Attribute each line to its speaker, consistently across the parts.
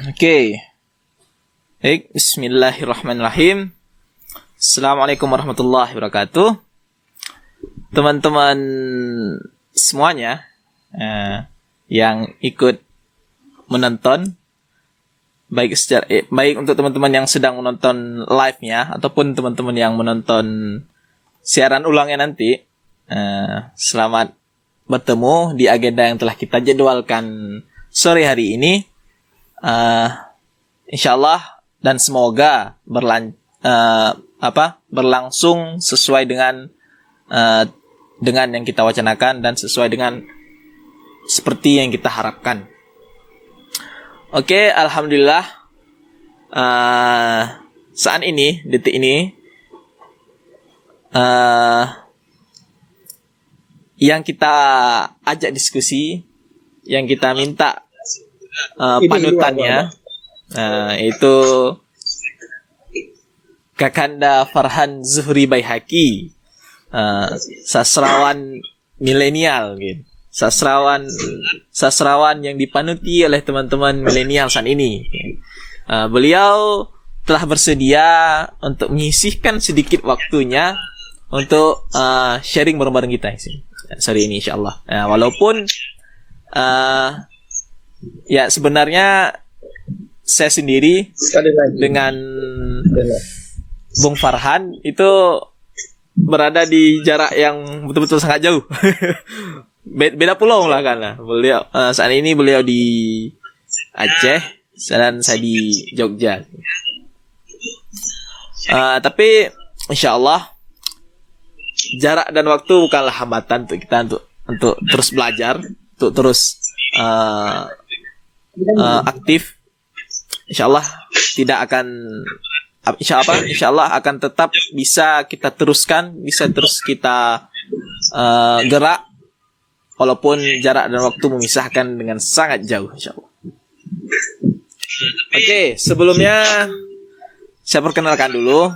Speaker 1: Oke. Baik, bismillahirrahmanirrahim. Assalamualaikum warahmatullahi wabarakatuh. Teman-teman semuanya yang ikut menonton, baik untuk teman-teman yang sedang menonton live-nya ataupun teman-teman yang menonton siaran ulangnya nanti, selamat bertemu di agenda yang telah kita jadwalkan sore hari ini. Insyaallah dan semoga berlangsung sesuai dengan yang kita wacanakan dan sesuai dengan seperti yang kita harapkan. Oke, alhamdulillah. Saat ini, detik ini, yang kita ajak diskusi, yang kita minta panutannya, itu Kakanda Farhan Zuhri Baihaqi, sastrawan milenial, gitu. Sastrawan yang dipanuti oleh teman-teman milenial saat ini. Beliau telah bersedia untuk menyisihkan sedikit waktunya untuk sharing bareng-bareng kita sore ini, insyaallah. Walaupun ya sebenarnya saya sendiri dengan Bung Farhan itu berada di jarak yang betul-betul sangat jauh. Beda pulau lah kan. Beliau saat ini beliau di Aceh dan saya di Jogja. Tapi insyaallah jarak dan waktu bukanlah hambatan untuk kita untuk terus belajar, untuk terus aktif. Insyaallah akan tetap bisa kita teruskan, bisa terus kita gerak walaupun jarak dan waktu memisahkan dengan sangat jauh, insyaallah. Oke, sebelumnya saya perkenalkan dulu.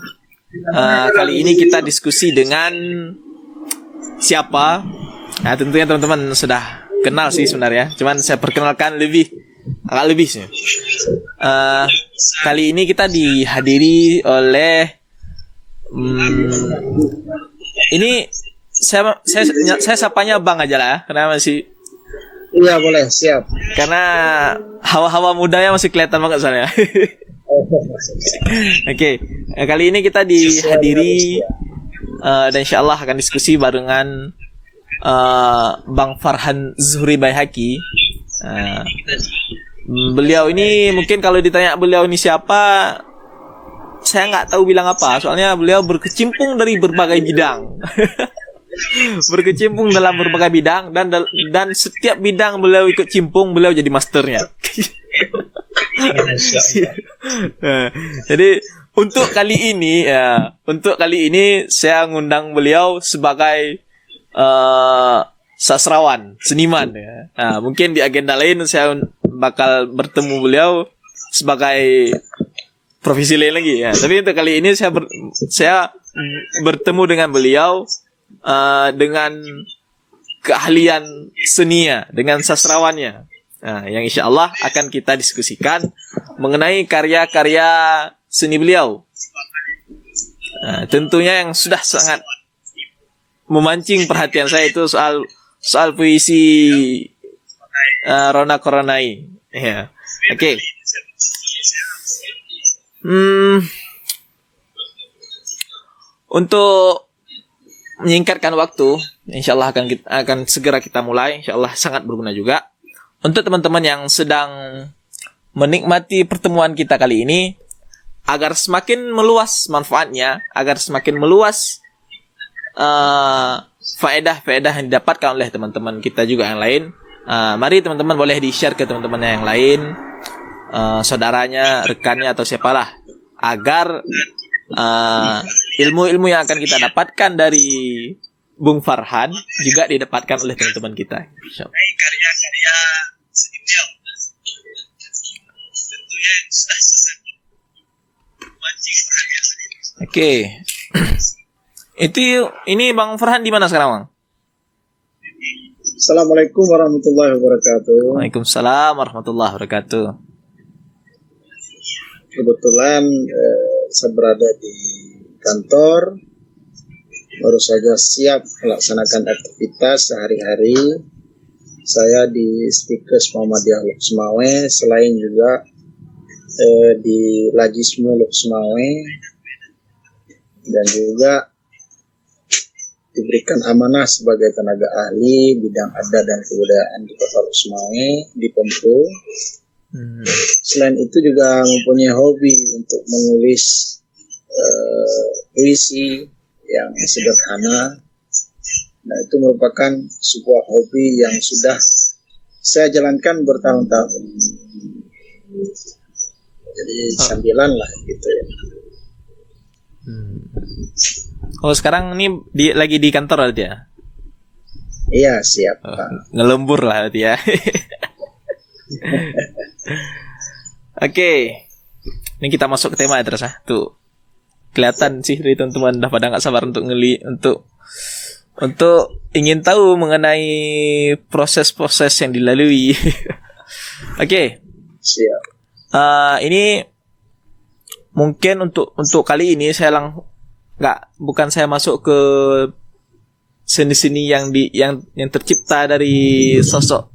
Speaker 1: Kali ini kita diskusi dengan siapa? Nah, tentunya teman-teman sudah kenal sih sebenarnya. Cuman saya perkenalkan agak lebih sih. Kali ini kita dihadiri oleh ini saya sapanya Bang aja lah, karena masih.
Speaker 2: Iya, boleh, siap.
Speaker 1: Karena hawa-hawa mudanya masih kelihatan banget soalnya. Oke, kali ini kita dihadiri dan insyaallah akan diskusi barengan Bang Farhan Zuhri Baihaqi. Beliau ini mungkin kalau ditanya beliau ini siapa, saya nggak tahu bilang apa. Soalnya beliau berkecimpung dari berbagai bidang, berkecimpung dalam berbagai bidang dan setiap bidang beliau ikut cimpung, beliau jadi masternya. Jadi untuk kali ini saya ngundang beliau sebagai sastrawan, seniman ya. Nah, mungkin di agenda lain saya bakal bertemu beliau sebagai profesi lain lagi ya. Tapi untuk kali ini saya bertemu dengan beliau dengan keahlian seninya, dengan sastrawannya. Nah, yang insyaallah akan kita diskusikan mengenai karya-karya seni beliau. Nah, tentunya yang sudah sangat memancing perhatian saya itu soal puisi Rona Koronai. Ya. Oke. Untuk menyingkatkan waktu, insyaallah akan segera kita mulai. Insyaallah sangat berguna juga untuk teman-teman yang sedang menikmati pertemuan kita kali ini, agar semakin meluas manfaatnya, agar semakin meluas faedah-faedah yang didapatkan oleh teman-teman kita juga yang lain. Mari teman-teman boleh di-share ke teman-teman yang lain, saudaranya, rekannya atau siapalah, agar ilmu-ilmu yang akan kita dapatkan dari Bung Farhan juga didapatkan oleh teman-teman kita. Karya-karya seni beliau tentunya sudah memancing perhatian. Oke. Ini Bang Farhan di mana sekarang, Bang?
Speaker 2: Assalamualaikum warahmatullahi wabarakatuh.
Speaker 1: Waalaikumsalam warahmatullahi wabarakatuh.
Speaker 2: kebetulan saya berada di kantor, baru saja siap melaksanakan aktivitas sehari-hari. Saya di Stikes Muhammadiyah Lok Sumawe, selain juga di Lajismu Lok Sumawe, dan juga diberikan amanah sebagai tenaga ahli bidang adat dan kebudayaan di Kota Lok Sumawe di Pempu. Selain itu juga mempunyai hobi untuk menulis puisi yang sederhana. Nah, itu merupakan sebuah hobi yang sudah saya jalankan bertahun-tahun. Jadi sambilan lah gitu ya.
Speaker 1: Oh, sekarang ini lagi di kantor berarti ya?
Speaker 2: Iya, siap Pak.
Speaker 1: Ngelembur lah berarti ya. Oke. Ini kita masuk ke tema ya terus ah. Tuh. Kelihatan sih dari teman-teman udah pada nggak sabar untuk untuk ingin tahu mengenai proses-proses yang dilalui. Oke.
Speaker 2: Siap.
Speaker 1: Ini mungkin untuk kali ini saya bukan saya masuk ke seni-seni yang tercipta dari sosok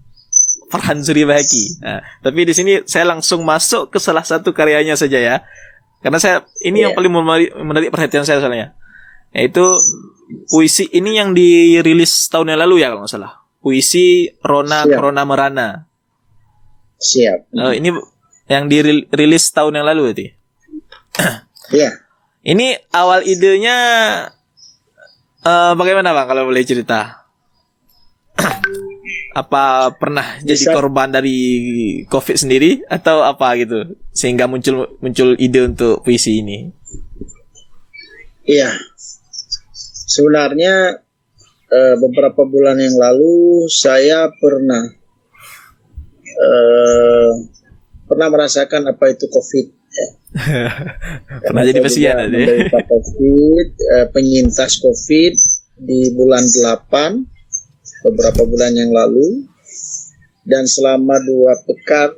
Speaker 1: Farhan Zuri Bahaki. Tapi di sini saya langsung masuk ke salah satu karyanya saja ya. Karena ini yang paling menarik perhatian saya soalnya. Yaitu puisi ini yang dirilis tahun yang lalu ya kalau nggak salah. Puisi Rona Corona Merana.
Speaker 2: Siap.
Speaker 1: Ini yang dirilis tahun yang lalu berarti.
Speaker 2: Iya.
Speaker 1: Ini awal idenya bagaimana Bang kalau boleh cerita? Apa pernah jadi korban dari COVID sendiri atau apa gitu sehingga muncul ide untuk puisi ini?
Speaker 2: Iya. Sebenarnya beberapa bulan yang lalu saya pernah merasakan apa itu COVID.
Speaker 1: Pernah jadi pasien tadi.
Speaker 2: Menderita COVID, penyintas COVID di bulan 8 beberapa bulan yang lalu, dan selama 2 pekan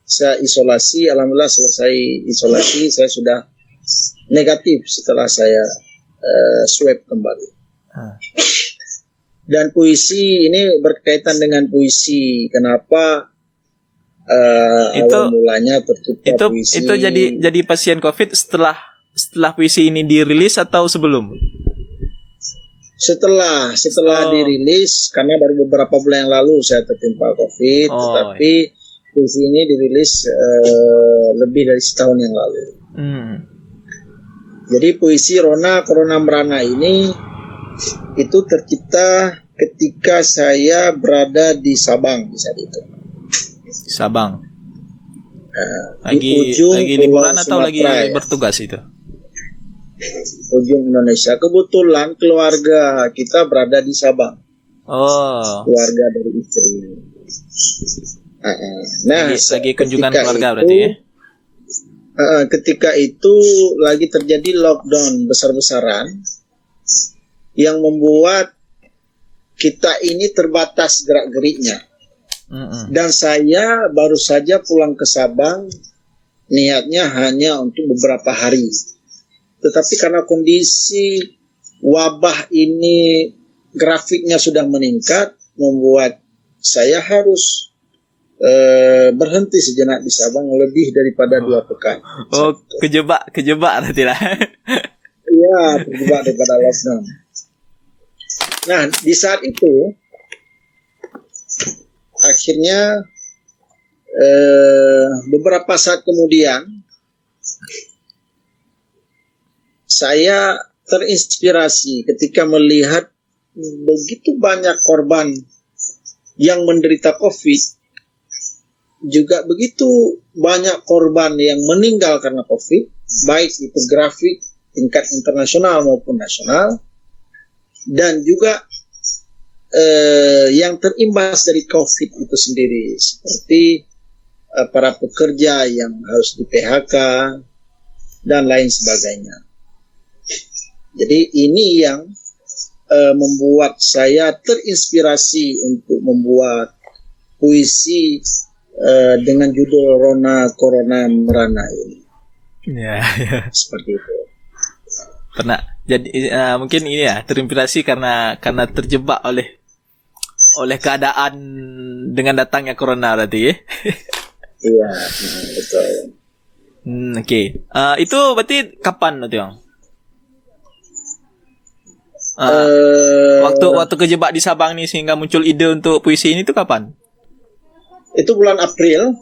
Speaker 2: saya isolasi. Alhamdulillah selesai isolasi saya sudah negatif setelah saya swab kembali. Dan puisi ini berkaitan dengan puisi. Kenapa awal mulanya tercipta puisi?
Speaker 1: Itu jadi pasien COVID setelah puisi ini dirilis atau sebelum?
Speaker 2: Setelah dirilis, karena baru beberapa bulan yang lalu saya tertimpa COVID, tetapi puisi ini dirilis lebih dari setahun yang lalu. Jadi puisi Rona Corona Merana ini itu tercipta ketika saya berada di Sabang di saat itu.
Speaker 1: Sabang.
Speaker 2: Lagi
Speaker 1: liburan atau lagi bertugas itu?
Speaker 2: Ujung Indonesia. Kebetulan keluarga kita berada di Sabang. Keluarga dari istri. Nah,
Speaker 1: lagi kunjungan keluarga berarti ya?
Speaker 2: Ketika itu lagi terjadi lockdown besar-besaran yang membuat kita ini terbatas gerak-geriknya. Dan saya baru saja pulang ke Sabang, niatnya hanya untuk beberapa hari. Tetapi karena kondisi wabah ini grafiknya sudah meningkat, membuat saya harus berhenti sejenak di Sabang lebih daripada 2 pekan.
Speaker 1: Kejebak berarti lah.
Speaker 2: Iya, terjebak daripada lockdown. Nah, di saat itu akhirnya beberapa saat kemudian saya terinspirasi ketika melihat begitu banyak korban yang menderita COVID, juga begitu banyak korban yang meninggal karena COVID, baik itu grafik tingkat internasional maupun nasional, dan juga yang terimbas dari COVID itu sendiri, seperti para pekerja yang harus di PHK dan lain sebagainya. Jadi ini yang membuat saya terinspirasi untuk membuat puisi dengan judul Rona Corona Merana ini.
Speaker 1: Ya,
Speaker 2: Seperti itu.
Speaker 1: pernah. Jadi mungkin ini ya terinspirasi karena terjebak oleh keadaan dengan datangnya corona berarti ya.
Speaker 2: Iya, betul.
Speaker 1: Oke. Itu berarti kapan berarti Bang? Waktu kejebak di Sabang nih sehingga muncul ide untuk puisi ini tuh kapan?
Speaker 2: Itu bulan April.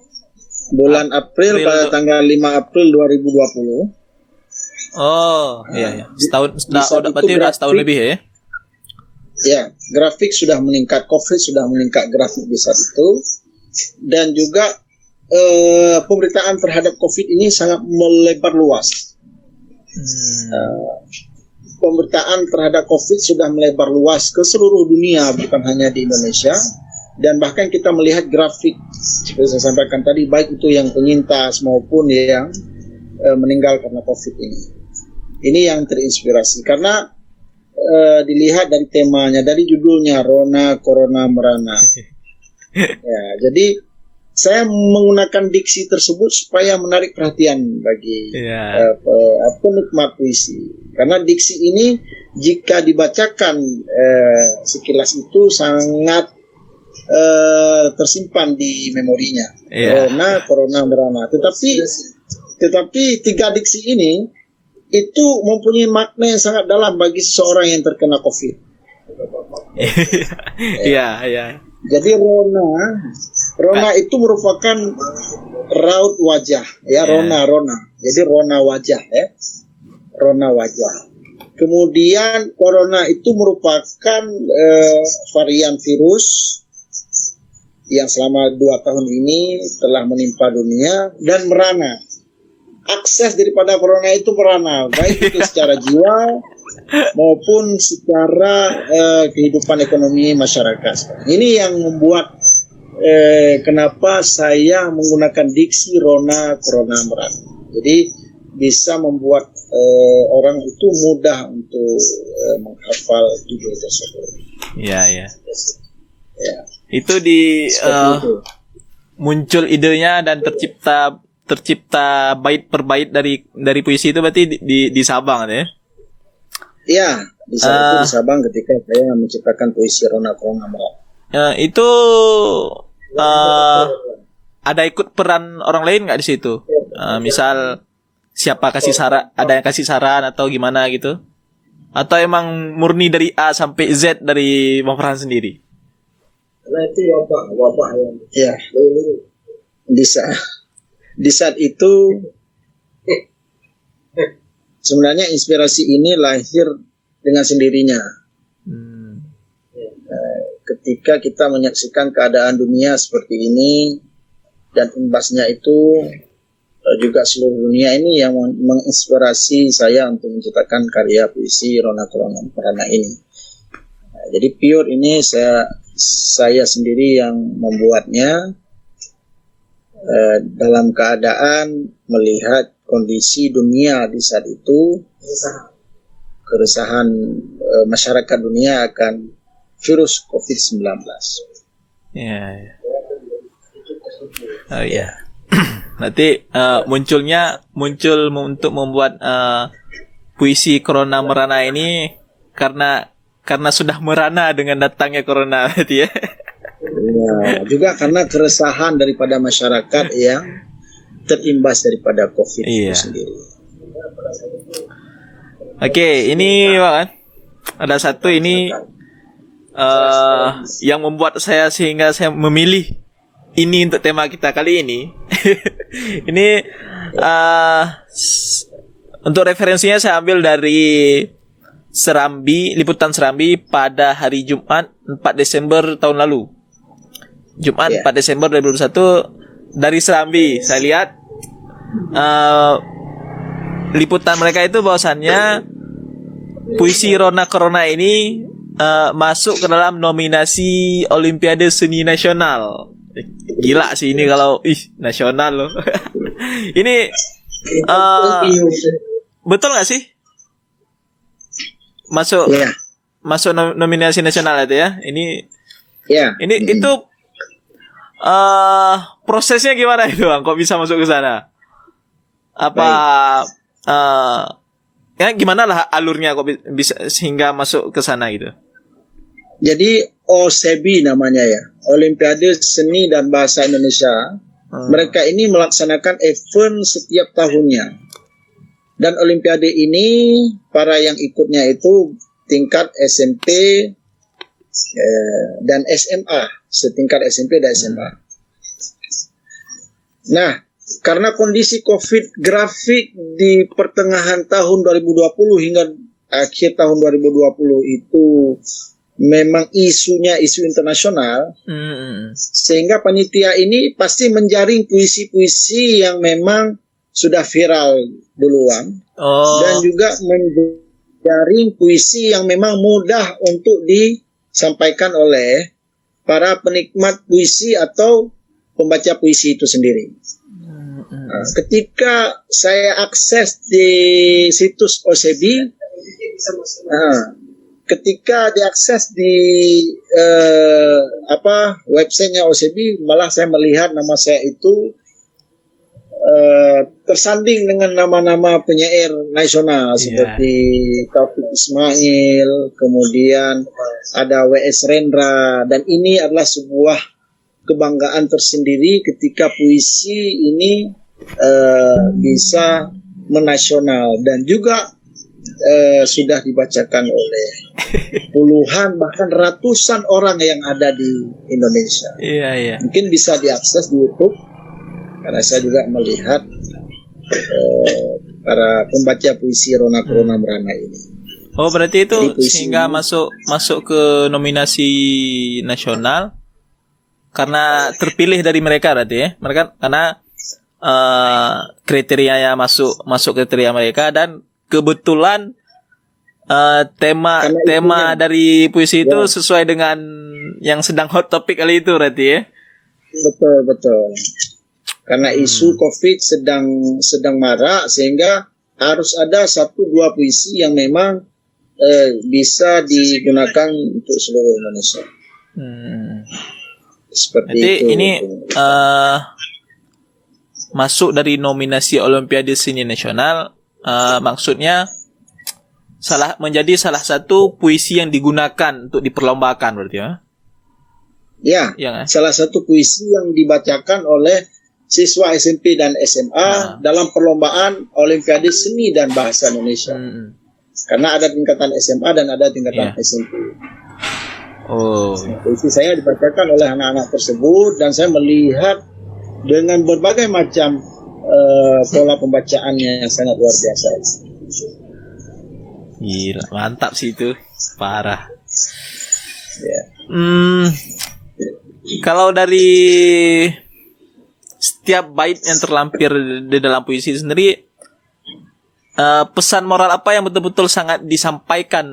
Speaker 2: April pada tanggal 5 April 2020.
Speaker 1: Oh, iya. Setahun, berarti udah setahun lebih ya?
Speaker 2: Ya, grafik sudah meningkat, COVID sudah meningkat grafik di saat itu. Dan juga pemberitaan terhadap COVID ini sangat melebar luas. Pemberitaan terhadap COVID sudah melebar luas ke seluruh dunia, bukan hanya di Indonesia. Dan bahkan kita melihat grafik, seperti saya sampaikan tadi, baik itu yang penyintas maupun yang meninggal karena COVID ini. Ini yang terinspirasi, karena dilihat dari temanya, dari judulnya, Rona Corona Merana. Ya, jadi saya menggunakan diksi tersebut supaya menarik perhatian bagi penikmat puisi. Karena diksi ini jika dibacakan sekilas itu sangat tersimpan di memorinya. Rona Corona Merana. Tetapi tiga diksi ini itu mempunyai makna yang sangat dalam bagi seseorang yang terkena COVID.
Speaker 1: Iya.
Speaker 2: Jadi Rona itu merupakan raut wajah, ya. Rona. Jadi Rona wajah, ya. Rona wajah. Kemudian corona itu merupakan varian virus yang selama 2 tahun ini telah menimpa dunia, dan merana. Akses daripada corona itu merana, baik itu secara jiwa maupun secara kehidupan ekonomi masyarakat. Ini yang membuat kenapa saya menggunakan diksi Rona Corona Merana. Jadi bisa membuat orang itu mudah untuk menghafal judul tersebut.
Speaker 1: Iya. Itu muncul idenya dan tercipta bait per bait dari puisi itu berarti di Sabang ya?
Speaker 2: Iya, di Sabang ketika saya menciptakan puisi Rona Corona Merana.
Speaker 1: Itu ada ikut peran orang lain nggak di situ? Misal siapa ada yang kasih saran atau gimana gitu? Atau emang murni dari A sampai Z dari Bang Farhan sendiri?
Speaker 2: Nah, itu wabah yang di saat itu sebenarnya inspirasi ini lahir dengan sendirinya. Ketika kita menyaksikan keadaan dunia seperti ini, dan imbasnya itu juga seluruh dunia, ini yang menginspirasi saya untuk menciptakan karya puisi Rona Corona Merana ini. Jadi pure ini saya sendiri yang membuatnya dalam keadaan melihat kondisi dunia di saat itu, keresahan masyarakat dunia akan virus COVID-19.
Speaker 1: Iya. Oh iya. Nanti muncul untuk membuat puisi Corona Merana ini karena sudah merana dengan datangnya corona berarti ya.
Speaker 2: Ya, juga karena keresahan daripada masyarakat yang terimbas daripada COVID itu sendiri.
Speaker 1: Oke, ini Bang, ada satu ini yang membuat sehingga saya memilih ini untuk tema kita kali ini. Ini untuk referensinya saya ambil dari liputan Serambi pada hari Jumat 4 Desember tahun lalu. Jumat 4 Desember 2021 dari Serambi. Saya lihat liputan mereka itu bahwasannya puisi Rona Corona ini masuk ke dalam nominasi Olimpiade Seni Nasional. Gila sih ini kalau nasional loh. Ini betul nggak sih? Masuk nominasi nasional itu ya. Ini itu Prosesnya gimana itu Bang? Kok bisa masuk ke sana? Apa ya gimana lah alurnya kok bisa sehingga masuk ke sana gitu?
Speaker 2: Jadi OSEBI namanya ya, Olimpiade Seni dan Bahasa Indonesia. Mereka ini melaksanakan event setiap tahunnya. Dan Olimpiade ini para yang ikutnya itu tingkat SMP dan SMA, setingkat SMP dan SMA. Nah, karena kondisi COVID grafik di pertengahan tahun 2020 hingga akhir tahun 2020 itu memang isunya isu internasional, sehingga panitia ini pasti menjaring puisi-puisi yang memang sudah viral duluan, dan juga menjaring puisi yang memang mudah untuk disampaikan oleh para penikmat puisi atau pembaca puisi itu sendiri. Ketika saya akses di situs OSEBI, ketika diakses di websitenya OSEBI, malah saya melihat nama saya itu tersanding dengan nama-nama penyair nasional seperti Taufik Ismail, kemudian ada W.S. Rendra, dan ini adalah sebuah kebanggaan tersendiri ketika puisi ini bisa menasional dan juga sudah dibacakan oleh puluhan bahkan ratusan orang yang ada di Indonesia.
Speaker 1: Iya.
Speaker 2: Mungkin bisa diakses di YouTube karena saya juga melihat para pembaca puisi Rona Corona Merana ini.
Speaker 1: Oh, berarti itu sehingga masuk ke nominasi nasional karena terpilih dari mereka berarti ya. Mereka karena kriterianya masuk kriteria mereka, dan kebetulan tema dari puisi itu sesuai dengan yang sedang hot topic kali itu berarti ya.
Speaker 2: Betul. Karena isu COVID sedang marak, sehingga harus ada 1-2 puisi yang memang bisa digunakan untuk seluruh Indonesia. Seperti
Speaker 1: jadi
Speaker 2: itu.
Speaker 1: Ini masuk dari nominasi Olimpiade Seni Nasional, maksudnya menjadi salah satu puisi yang digunakan untuk diperlombakan berarti ya? Ya, salah satu puisi yang dibacakan oleh siswa SMP dan SMA dalam perlombaan Olimpiade Seni dan Bahasa Indonesia. Karena ada tingkatan SMA dan ada tingkatan SMP. Puisi saya dibacakan oleh anak-anak tersebut, dan saya melihat dengan berbagai macam pola pembacaannya yang sangat luar biasa. Gila, mantap sih itu, parah. Kalau dari setiap bait yang terlampir di dalam puisi sendiri, pesan moral apa yang betul-betul sangat disampaikan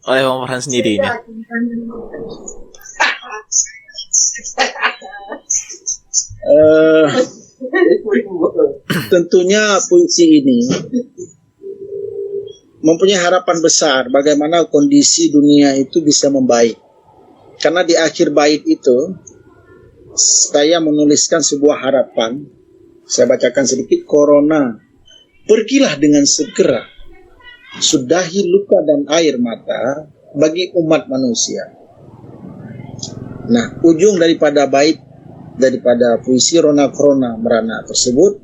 Speaker 1: oleh Bang Farhan sendiri ini?
Speaker 2: Tentunya puisi ini mempunyai harapan besar bagaimana kondisi dunia itu bisa membaik. Karena di akhir bait itu saya menuliskan sebuah harapan. Saya bacakan sedikit. Corona, pergilah dengan segera, sudahi luka dan air mata bagi umat manusia. Nah, ujung daripada puisi Rona Corona Merana tersebut,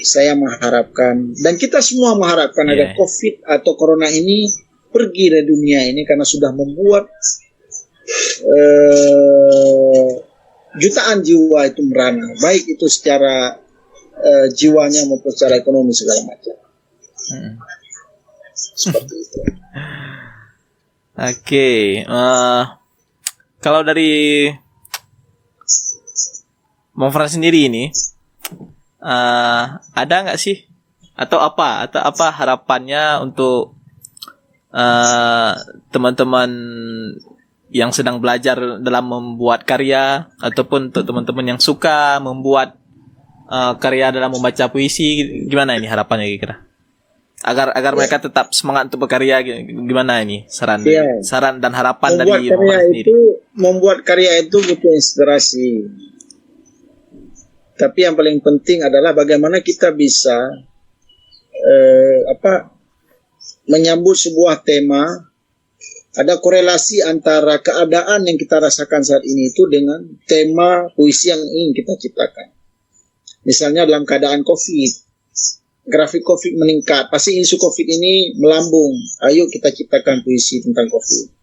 Speaker 2: saya mengharapkan, dan kita semua mengharapkan agar COVID atau Corona ini pergi dari dunia ini, karena sudah membuat jutaan jiwa itu merana, baik itu secara jiwanya maupun secara ekonomi segala macam. Seperti itu.
Speaker 1: Oke. Kalau dari Bang Farhan sendiri ini, ada nggak sih atau apa harapannya untuk teman-teman yang sedang belajar dalam membuat karya, ataupun untuk teman-teman yang suka membuat karya dalam membaca puisi, gimana ini harapannya kira-kira? Agar mereka tetap semangat untuk berkarya, gimana ini saran dan harapan dari Bang Farhan sendiri?
Speaker 2: Membuat karya itu butuh inspirasi. tapi yang paling penting adalah bagaimana kita bisa menyambut sebuah tema. Ada korelasi antara keadaan yang kita rasakan saat ini itu dengan tema puisi yang ingin kita ciptakan. Misalnya dalam keadaan COVID, grafik COVID meningkat, pasti isu COVID ini melambung. Ayo kita ciptakan puisi tentang COVID.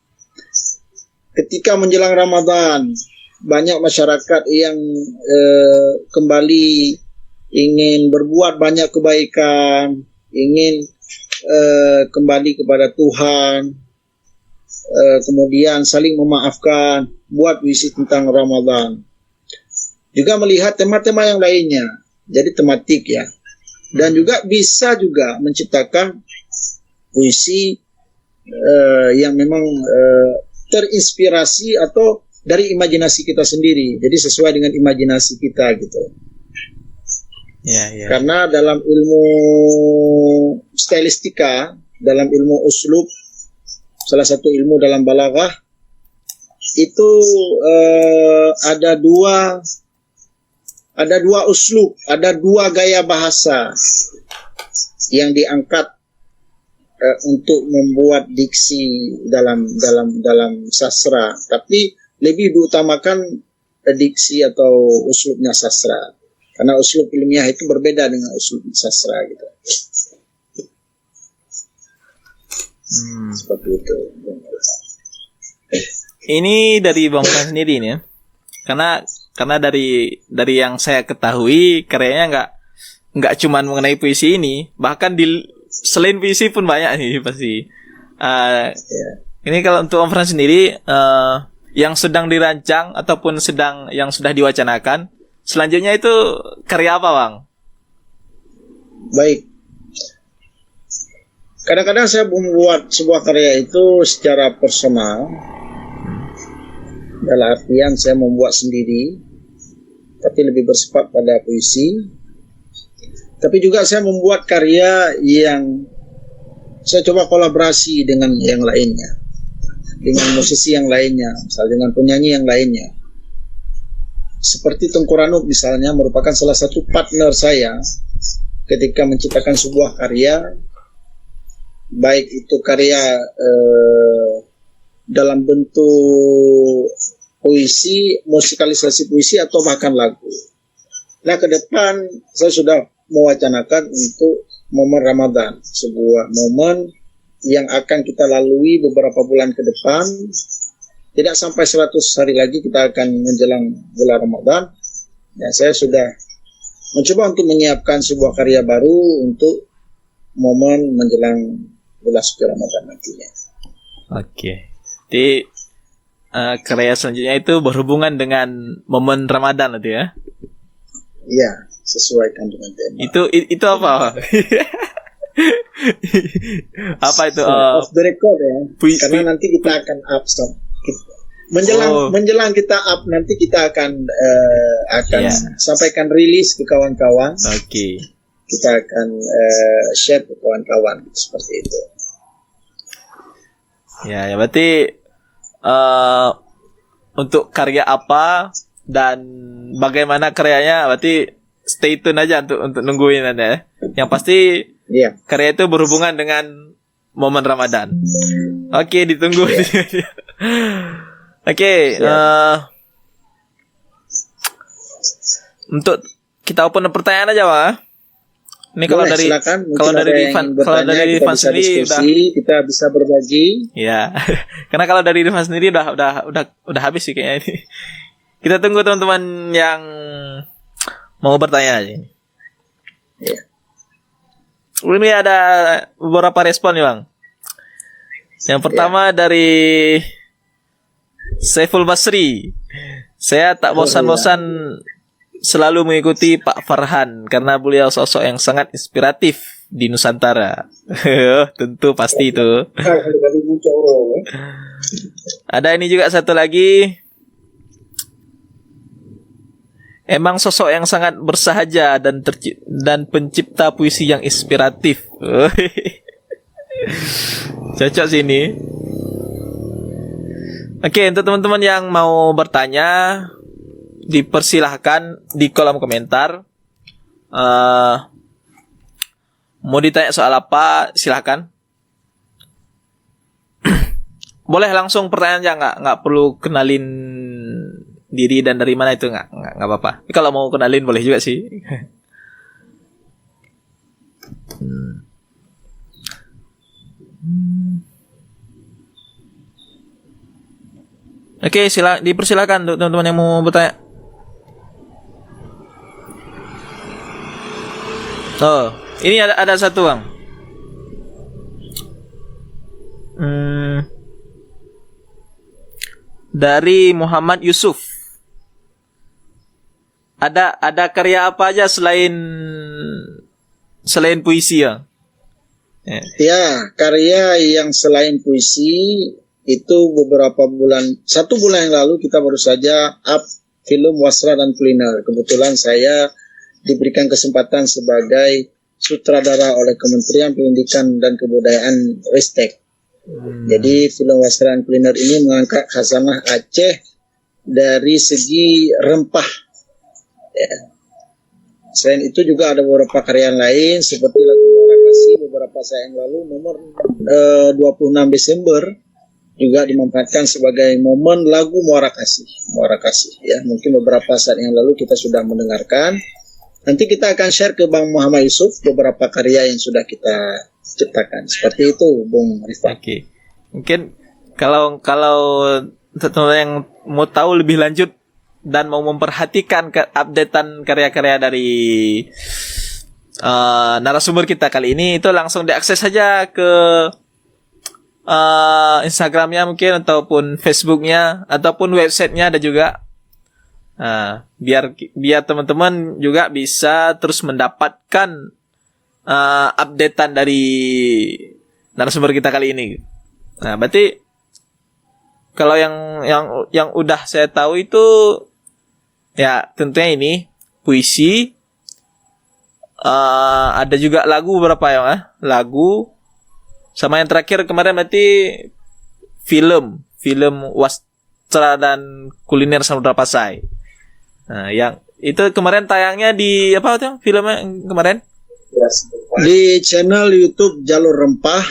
Speaker 2: Ketika menjelang Ramadan, banyak masyarakat yang kembali ingin berbuat banyak kebaikan, ingin kembali kepada Tuhan, kemudian saling memaafkan, buat puisi tentang Ramadan. Juga melihat tema-tema yang lainnya, jadi tematik ya. Dan juga bisa juga menciptakan puisi yang memang terinspirasi atau dari imajinasi kita sendiri. Jadi sesuai dengan imajinasi kita gitu. Karena dalam ilmu stilistika, dalam ilmu uslub, salah satu ilmu dalam balaghah itu ada dua uslub, ada dua gaya bahasa yang diangkat untuk membuat diksi dalam sastra, tapi lebih diutamakan diksi atau uslubnya sastra, karena uslub ilmiah itu berbeda dengan uslub sastra gitu. Seperti itu.
Speaker 1: Ini dari Bang Fran sendiri nih ya. Karena dari yang saya ketahui karyanya nggak cuman mengenai puisi ini, bahkan selain puisi pun banyak nih pasti. Ini kalau untuk Om Fran sendiri yang sedang dirancang ataupun yang sudah diwacanakan, selanjutnya itu karya apa, Bang?
Speaker 2: Baik. Kadang-kadang saya membuat sebuah karya itu secara personal. Dalam artian saya membuat sendiri, tapi lebih bersifat pada puisi. Tapi juga saya membuat karya yang saya coba kolaborasi dengan yang lainnya, dengan musisi yang lainnya, misalnya dengan penyanyi yang lainnya. Seperti Tengku Ranub misalnya merupakan salah satu partner saya ketika menciptakan sebuah karya, baik itu karya dalam bentuk puisi, musikalisasi puisi, atau bahkan lagu. Nah, ke depan saya sudah mewacanakan untuk momen Ramadan, sebuah momen yang akan kita lalui beberapa bulan ke depan. Tidak sampai 100 hari lagi kita akan menjelang bulan Ramadan. Ya, saya sudah mencoba untuk menyiapkan sebuah karya baru untuk momen menjelang bulan suci Ramadan nantinya.
Speaker 1: Oke. Jadi karya selanjutnya itu berhubungan dengan momen Ramadan nanti ya?
Speaker 2: Iya, sesuaikan dengan tema.
Speaker 1: Itu apa? Apa itu?
Speaker 2: Off the record ya. Karena nanti kita akan up menjelang kita up, nanti kita akan sampaikan rilis ke kawan-kawan.
Speaker 1: Oke.
Speaker 2: Kita akan share ke kawan-kawan seperti itu.
Speaker 1: Ya berarti untuk karya apa dan bagaimana karyanya, berarti stay tune aja untuk nungguin Anda. Yang pasti karya itu berhubungan dengan momen Ramadan. Oke, ditunggu. Oke, untuk kita open pertanyaan aja, Pak. Ini kalau dari Rifan sendiri
Speaker 2: kita bisa berbagi.
Speaker 1: Ya. Karena kalau dari Rifan sendiri udah habis sih kayaknya ini. Kita tunggu teman-teman yang mau bertanya aja.
Speaker 2: Ya.
Speaker 1: Ini ada beberapa respon nih, Bang. Yang pertama dari Saiful Basri. Saya tak bosan-bosan selalu mengikuti Pak Farhan karena beliau sosok yang sangat inspiratif di Nusantara. Tentu pasti itu. Ada ini juga satu lagi. Emang sosok yang sangat bersahaja dan pencipta puisi yang inspiratif. Cocok sini. Oke, untuk teman-teman yang mau bertanya, dipersilahkan di kolom komentar. Mau ditanya soal apa, silahkan. Boleh langsung pertanyaan aja, nggak perlu kenalin diri dan dari mana, itu nggak apa-apa. Tapi kalau mau kenalin boleh juga sih. Oke, dipersilakan untuk teman-teman yang mau bertanya. Oh, ini ada satu, Bang. Dari Muhammad Yusuf. Ada karya apa aja selain puisi ya?
Speaker 2: Ya, karya yang selain puisi itu beberapa bulan, 1 bulan yang lalu kita baru saja up film Wasra dan Kuliner. Kebetulan saya diberikan kesempatan sebagai sutradara oleh Kementerian Pendidikan dan Kebudayaan Ristek. Jadi film Wasra dan Kuliner ini mengangkat khasanah Aceh dari segi rempah. Ya. Selain itu juga ada beberapa karya lain seperti lagu Muara Kasih beberapa saat yang lalu nomor 26 Desember juga dimanfaatkan sebagai momen lagu Muara Kasih ya. Mungkin beberapa saat yang lalu kita sudah mendengarkan. Nanti kita akan share ke Bang Muhammad Yusuf beberapa karya yang sudah kita ciptakan. Seperti itu, Bung Rifat.
Speaker 1: Oke. Mungkin kalau teman-teman yang mau tahu lebih lanjut dan mau memperhatikan updatean karya-karya dari narasumber kita kali ini, itu langsung diakses saja ke Instagramnya mungkin, ataupun Facebooknya, ataupun websitenya ada juga. Biar teman-teman juga bisa terus mendapatkan updatean dari narasumber kita kali ini. Nah, berarti kalau yang udah saya tahu itu ya tentunya ini puisi, ada juga lagu berapa ya? Lagu, sama yang terakhir kemarin berarti film Wasra dan Kuliner Samudra Pasai. Nah, yang itu kemarin tayangnya di apa tuh filmnya kemarin?
Speaker 2: Di channel YouTube Jalur Rempah,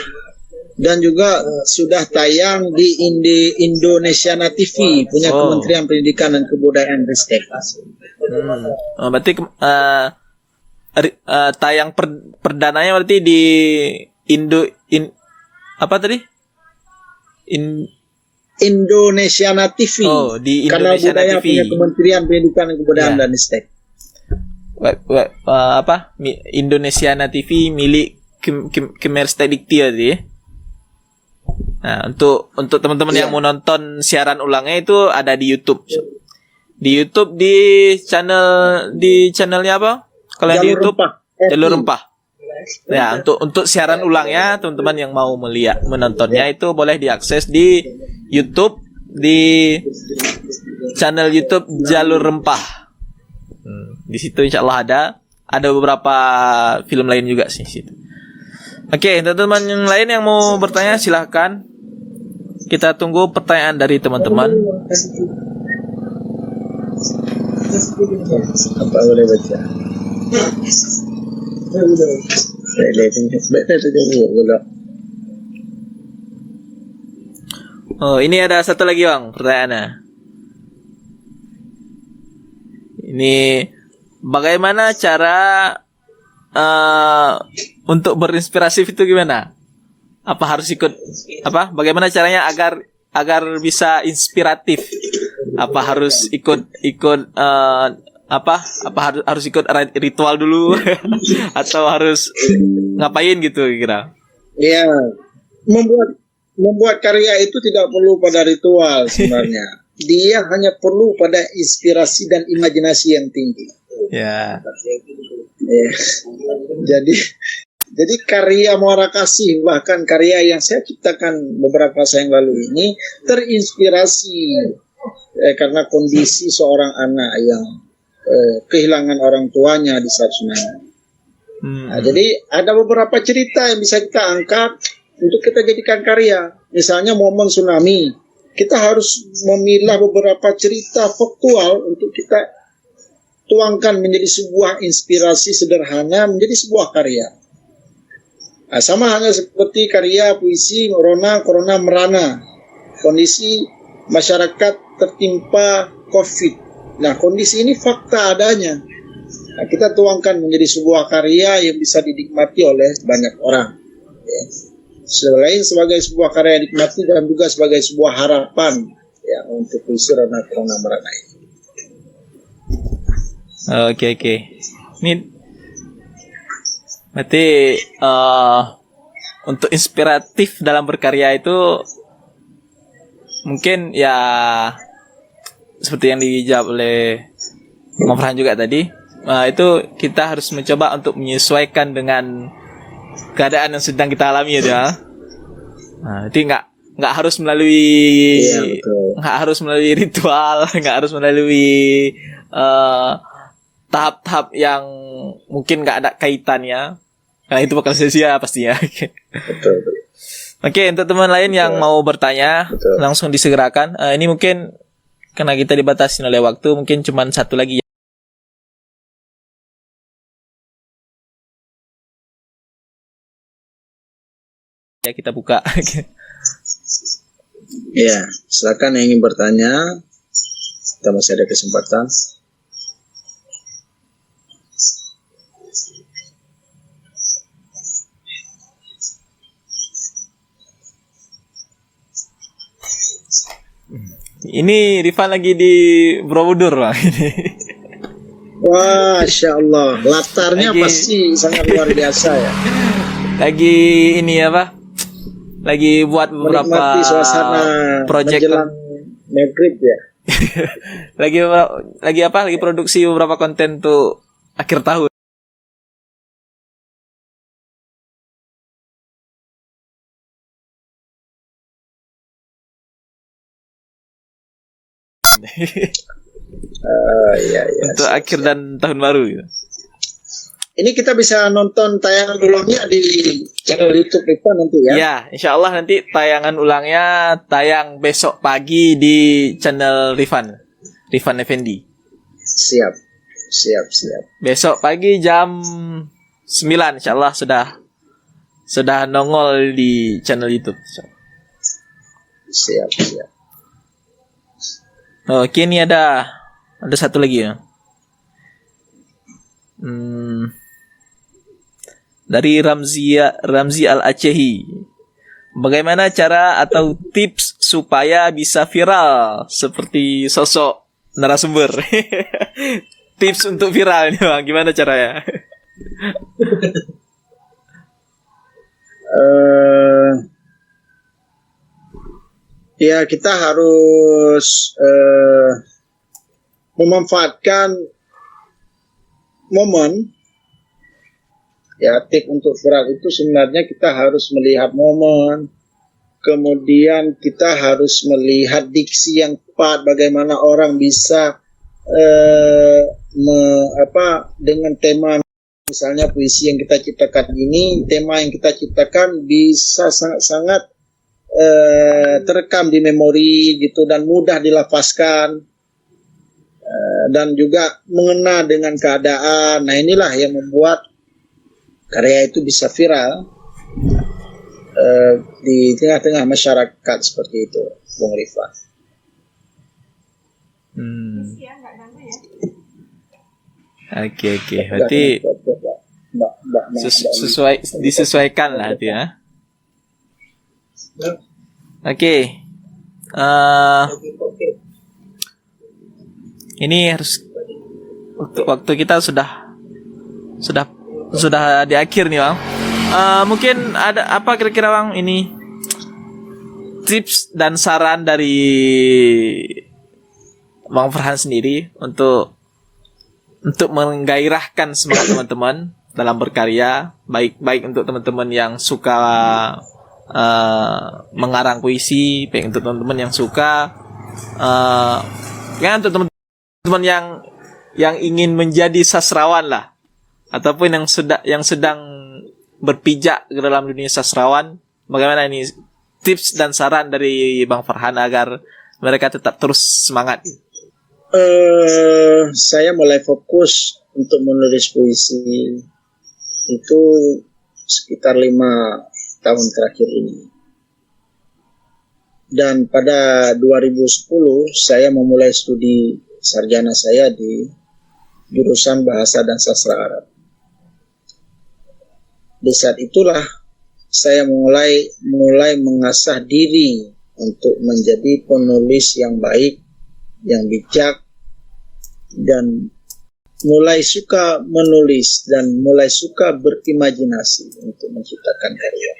Speaker 2: dan juga sudah tayang di Indonesiana TV punya Kementerian Pendidikan dan Kebudayaan Ristek.
Speaker 1: Berarti tayang perdananya berarti di
Speaker 2: Indonesiana TV.
Speaker 1: Di
Speaker 2: Kanal
Speaker 1: Indonesiana
Speaker 2: budaya
Speaker 1: TV.
Speaker 2: punya Kementerian Pendidikan dan Kebudayaan dan Ristek.
Speaker 1: Indonesiana TV milik Kemeristek Dikti tadi ya. Nah, untuk teman-teman yang mau nonton siaran ulangnya itu ada di YouTube. Di YouTube di channelnya apa? Kalau yang di YouTube Jalur Rempah. Ya, untuk siaran ulangnya teman-teman yang mau menontonnya itu boleh diakses di YouTube, di channel YouTube Jalur Rempah. Di situ insyaallah ada beberapa film lain juga sih situ. Oke, teman-teman yang lain yang mau bertanya silahkan. Kita tunggu pertanyaan dari teman-teman.
Speaker 2: Apa boleh baca?
Speaker 1: Oh, ini ada satu lagi Bang pertanyaannya. Ini bagaimana cara untuk berinspirasi itu gimana? Apa harus ikut bagaimana caranya agar bisa inspiratif? Apa harus ikut harus ikut ritual dulu atau harus ngapain gitu kira?
Speaker 2: Ya, membuat karya itu tidak perlu pada ritual sebenarnya. Dia hanya perlu pada inspirasi dan imajinasi yang tinggi.
Speaker 1: Ya.
Speaker 2: Jadi karya Muara Kasih, bahkan karya yang saya ciptakan beberapa saat yang lalu ini terinspirasi karena kondisi seorang anak yang kehilangan orang tuanya di saat tsunami. Nah, jadi ada beberapa cerita yang bisa kita angkat untuk kita jadikan karya. Misalnya momen tsunami, kita harus memilah beberapa cerita faktual untuk kita tuangkan menjadi sebuah inspirasi sederhana, menjadi sebuah karya. Nah, sama halnya seperti karya puisi Rona Corona Merana. Kondisi masyarakat tertimpa COVID. Nah, kondisi ini fakta adanya. Nah, kita tuangkan menjadi sebuah karya yang bisa dinikmati oleh banyak orang. Ya. Selain sebagai sebuah karya dinikmati dan juga sebagai sebuah harapan ya untuk puisi Rona Corona Merana ini.
Speaker 1: Oke. Ini berarti untuk inspiratif dalam berkarya itu mungkin ya seperti yang dijawab oleh Bang Farhan juga tadi, itu kita harus mencoba untuk menyesuaikan dengan keadaan yang sedang kita alami ya. Jadi nggak harus melalui ritual, nggak harus melalui tahap-tahap yang mungkin nggak ada kaitannya, karena itu bakal sia-sia pastinya.
Speaker 2: Betul.
Speaker 1: Oke, untuk teman lain yang mau bertanya, langsung disegerakan. Ini mungkin karena kita dibatasi oleh waktu, mungkin cuma satu lagi ya kita buka.
Speaker 2: Ya, silakan yang ingin bertanya. Kita masih ada kesempatan.
Speaker 1: Ini Rifan lagi di Borobudur, Bang.
Speaker 2: Wah, Masya Allah, latarnya pasti sangat luar biasa ya.
Speaker 1: Lagi ini apa? Lagi buat beberapa
Speaker 2: menikmati suasana
Speaker 1: project
Speaker 2: menjelang maghrib ya.
Speaker 1: Lagi produksi beberapa konten tuh akhir tahun.
Speaker 2: Iya.
Speaker 1: Untuk akhir dan tahun baru gitu.
Speaker 2: Ini kita bisa nonton tayangan ulangnya di channel YouTube Rifan nanti ya.
Speaker 1: Ya, insya Allah nanti tayangan ulangnya tayang besok pagi di channel Rifan Effendi.
Speaker 2: Siap.
Speaker 1: Besok pagi jam 9 insya Allah sudah nongol di channel YouTube.
Speaker 2: Siap.
Speaker 1: Oke, ini ada satu lagi ya. Dari Ramzi Al-Acehi. Bagaimana cara atau tips supaya bisa viral seperti sosok narasumber? Tips untuk viral nih, Bang. Gimana caranya?
Speaker 2: Ya, kita harus memanfaatkan momen. Ya, tip untuk viral itu sebenarnya kita harus melihat momen, kemudian kita harus melihat diksi yang tepat, bagaimana orang bisa dengan tema misalnya puisi yang kita ciptakan ini, tema yang kita ciptakan bisa sangat-sangat terekam di memori gitu dan mudah dilafazkan dan juga mengena dengan keadaan. Nah, inilah yang membuat karya itu bisa viral di tengah-tengah masyarakat seperti itu, Bung Rifan.
Speaker 1: Oke. Berarti disesuaikan lah itu ya. Oke. Ini harus waktu kita sudah di akhir nih, Bang. Mungkin ada apa kira-kira, Bang, ini tips dan saran dari Bang Farhan sendiri untuk menggairahkan semangat teman-teman dalam berkarya, baik untuk teman-teman yang suka mengarang puisi, baik untuk teman-teman yang suka untuk teman-teman yang ingin menjadi sastrawan lah, ataupun yang sedang berpijak ke dalam dunia sastrawan. Bagaimana ini tips dan saran dari Bang Farhan agar mereka tetap terus semangat?
Speaker 2: Saya mulai fokus untuk menulis puisi itu sekitar 5 tahun terakhir ini. Dan pada 2010 saya memulai studi sarjana saya di jurusan Bahasa dan Sastra Arab. Di saat itulah saya mulai mengasah diri untuk menjadi penulis yang baik, yang bijak, dan mulai suka menulis dan mulai suka berimajinasi untuk menciptakan karya.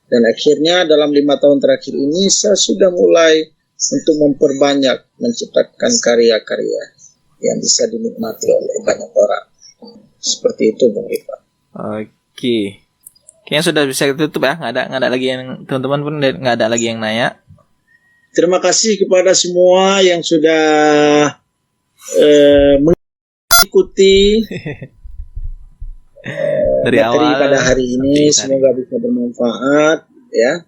Speaker 2: Dan akhirnya dalam 5 tahun terakhir ini saya sudah mulai untuk memperbanyak menciptakan karya-karya yang bisa dinikmati oleh banyak orang. Seperti itu, Bang Ipan.
Speaker 1: Oke. Kayaknya sudah bisa tutup ya. Nggak ada lagi yang, teman-teman pun nggak ada lagi yang nanya.
Speaker 2: Terima kasih kepada semua yang sudah mengikuti
Speaker 1: dari
Speaker 2: materi
Speaker 1: awal
Speaker 2: pada hari ini. Semoga bisa bermanfaat ya.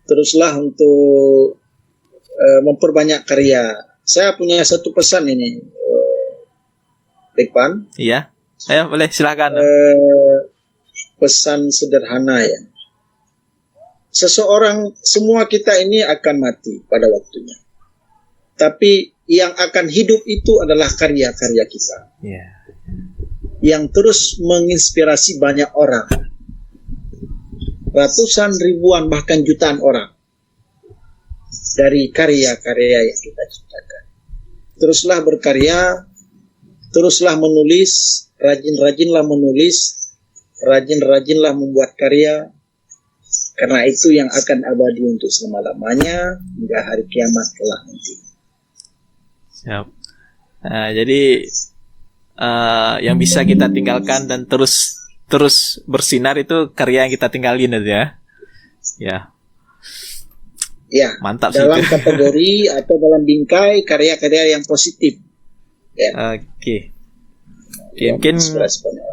Speaker 2: Teruslah untuk memperbanyak karya. Saya punya satu pesan ini, Ipan.
Speaker 1: Iya. Ayo boleh silakan.
Speaker 2: Pesan sederhana ya. Semua kita ini akan mati pada waktunya. Tapi yang akan hidup itu adalah karya-karya kita.
Speaker 1: Yeah.
Speaker 2: Yang terus menginspirasi banyak orang. Ratusan, ribuan, bahkan jutaan orang. Dari karya-karya yang kita ciptakan. Teruslah berkarya, teruslah menulis, rajin-rajinlah menulis, rajin-rajinlah membuat karya, karena itu yang akan abadi untuk selama-lamanya hingga hari kiamat kelak nanti.
Speaker 1: Siap. Jadi yang bisa kita tinggalkan dan terus bersinar itu karya yang kita tinggalin aja ya. Ya.
Speaker 2: Ya.
Speaker 1: Mantap
Speaker 2: sih. Dalam
Speaker 1: itu.
Speaker 2: kategori atau dalam bingkai karya-karya yang positif. Ya.
Speaker 1: Oke. Ya, mungkin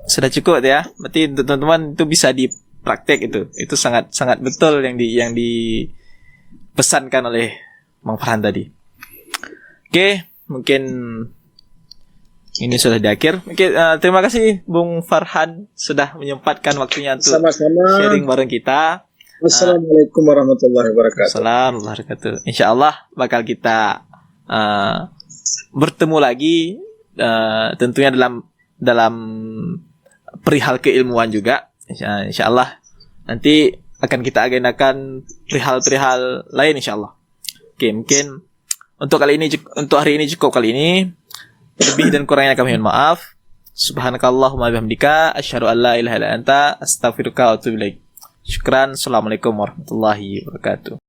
Speaker 1: sudah cukup ya. Berarti teman-teman itu bisa dipraktek itu. Itu sangat sangat betul yang dipesankan oleh Bang Farhan tadi. Oke, mungkin ini sudah di akhir. Mungkin terima kasih Bung Farhan sudah menyempatkan waktunya untuk sharing bareng kita.
Speaker 2: Assalamualaikum warahmatullahi wabarakatuh.
Speaker 1: Assalamualaikum warahmatullahi wabarakatuh. Insyaallah bakal kita bertemu lagi tentunya dalam perihal keilmuan juga. Insyaallah nanti akan kita agendakan perihal lain insyaallah. Oke, mungkin untuk hari ini cukup kali ini. Lebih dan kurangnya kami mohon maaf. Subhanakallahumma bihamdika asyhadu an la ilaha illa anta astaghfiruka wa atubu ilaik. Syukran. Assalamualaikum warahmatullahi wabarakatuh.